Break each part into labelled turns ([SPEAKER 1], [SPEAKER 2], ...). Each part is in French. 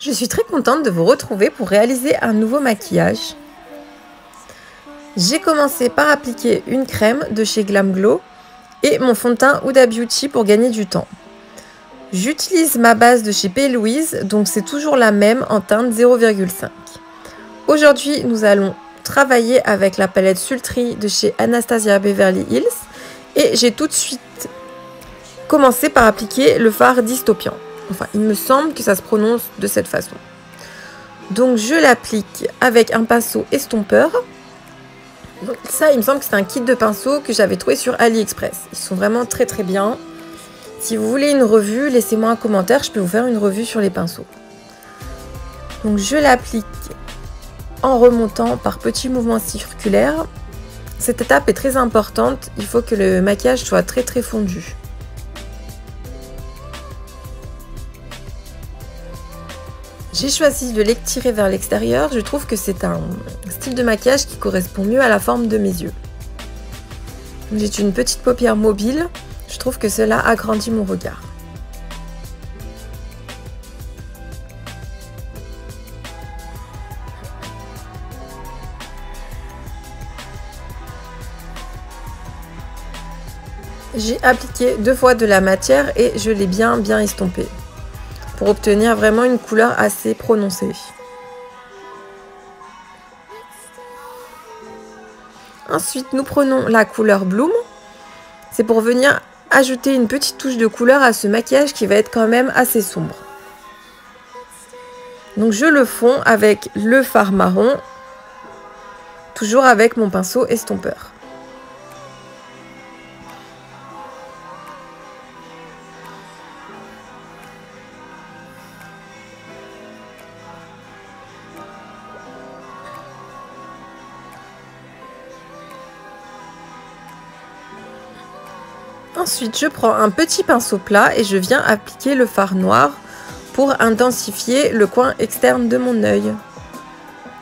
[SPEAKER 1] Je suis très contente de vous retrouver pour réaliser un nouveau maquillage. J'ai commencé par appliquer une crème de chez Glam Glow et mon fond de teint Huda Beauty pour gagner du temps. J'utilise ma base de chez P. Louise, donc c'est toujours la même en teinte 0,5. Aujourd'hui, nous allons travailler avec la palette Sultry de chez Anastasia Beverly Hills et j'ai tout de suite commencé par appliquer le fard Dystopian. Enfin, il me semble que ça se prononce de cette façon. Donc je l'applique avec un pinceau estompeur. Donc ça, il me semble que c'est un kit de pinceaux que j'avais trouvé sur AliExpress. Ils sont vraiment très très bien. Si vous voulez une revue, laissez-moi un commentaire, je peux vous faire une revue sur les pinceaux. Donc je l'applique en remontant par petits mouvements circulaires. Cette étape est très importante, il faut que le maquillage soit très très fondu. J'ai choisi de l'étirer vers l'extérieur, je trouve que c'est un style de maquillage qui correspond mieux à la forme de mes yeux. J'ai une petite paupière mobile, je trouve que cela agrandit mon regard. J'ai appliqué 2 fois de la matière et je l'ai bien estompé pour obtenir vraiment une couleur assez prononcée. Ensuite, nous prenons la couleur Bloom. C'est pour venir ajouter une petite touche de couleur à ce maquillage qui va être quand même assez sombre. Donc je le fonds avec le fard marron, toujours avec mon pinceau estompeur. Ensuite, je prends un petit pinceau plat et je viens appliquer le fard noir pour intensifier le coin externe de mon œil.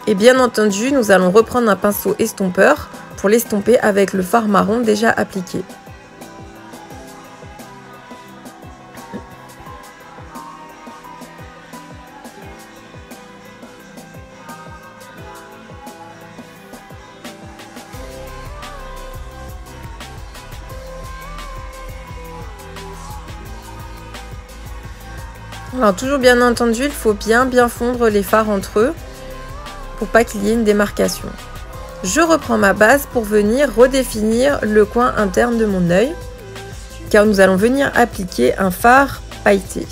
[SPEAKER 1] Et bien entendu, nous allons reprendre un pinceau estompeur pour l'estomper avec le fard marron déjà appliqué. Alors toujours bien entendu, il faut bien fondre les fards entre eux pour pas qu'il y ait une démarcation. Je reprends ma base pour venir redéfinir le coin interne de mon œil car nous allons venir appliquer un fard pailleté.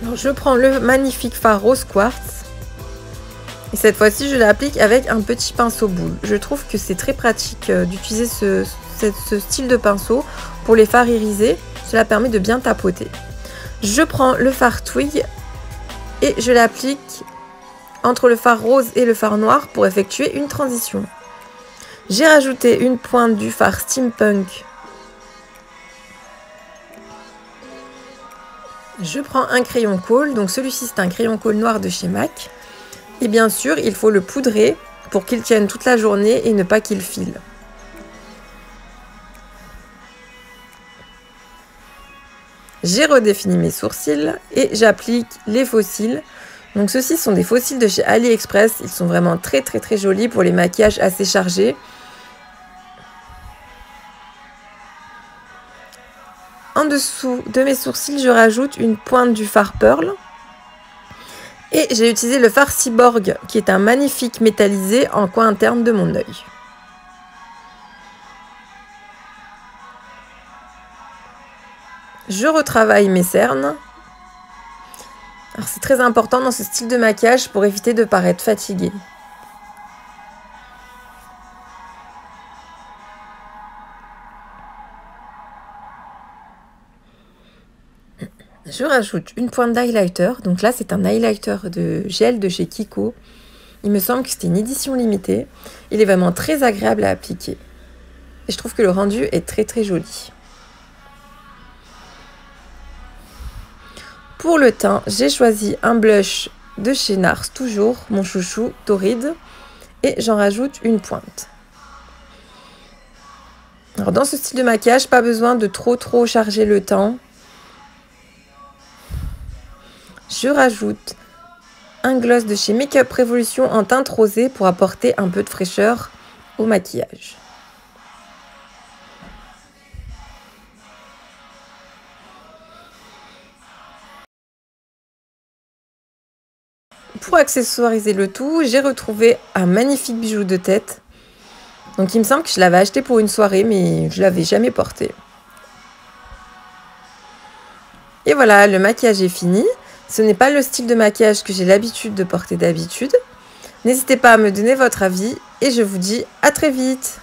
[SPEAKER 1] Alors je prends le magnifique fard rose quartz et cette fois-ci je l'applique avec un petit pinceau boule. Je trouve que c'est très pratique d'utiliser ce style de pinceau pour les fards irisés, cela permet de bien tapoter. Je prends le fard twig et je l'applique entre le fard rose et le fard noir pour effectuer une transition. J'ai rajouté une pointe du fard steampunk. Je prends un crayon colle, donc celui-ci c'est un crayon colle noir de chez MAC. Et bien sûr, il faut le poudrer pour qu'il tienne toute la journée et ne pas qu'il file. J'ai redéfini mes sourcils et j'applique les faux cils. Donc ceux-ci sont des faux cils de chez AliExpress. Ils sont vraiment très jolis pour les maquillages assez chargés. En dessous de mes sourcils, je rajoute une pointe du fard Pearl. Et j'ai utilisé le fard Cyborg qui est un magnifique métallisé en coin interne de mon œil. Je retravaille mes cernes. Alors c'est très important dans ce style de maquillage pour éviter de paraître fatigué. Je rajoute une pointe d'highlighter. Donc là c'est un highlighter de gel de chez Kiko. Il me semble que c'était une édition limitée. Il est vraiment très agréable à appliquer. Et je trouve que le rendu est très joli. Pour le teint, j'ai choisi un blush de chez NARS, toujours mon chouchou Torrid, et j'en rajoute une pointe. Alors dans ce style de maquillage, pas besoin de trop charger le teint. Je rajoute un gloss de chez Make Up Revolution en teinte rosée pour apporter un peu de fraîcheur au maquillage. Pour accessoiriser le tout, j'ai retrouvé un magnifique bijou de tête. Donc il me semble que je l'avais acheté pour une soirée, mais je ne l'avais jamais porté. Et voilà, le maquillage est fini. Ce n'est pas le style de maquillage que j'ai l'habitude de porter d'habitude. N'hésitez pas à me donner votre avis et je vous dis à très vite.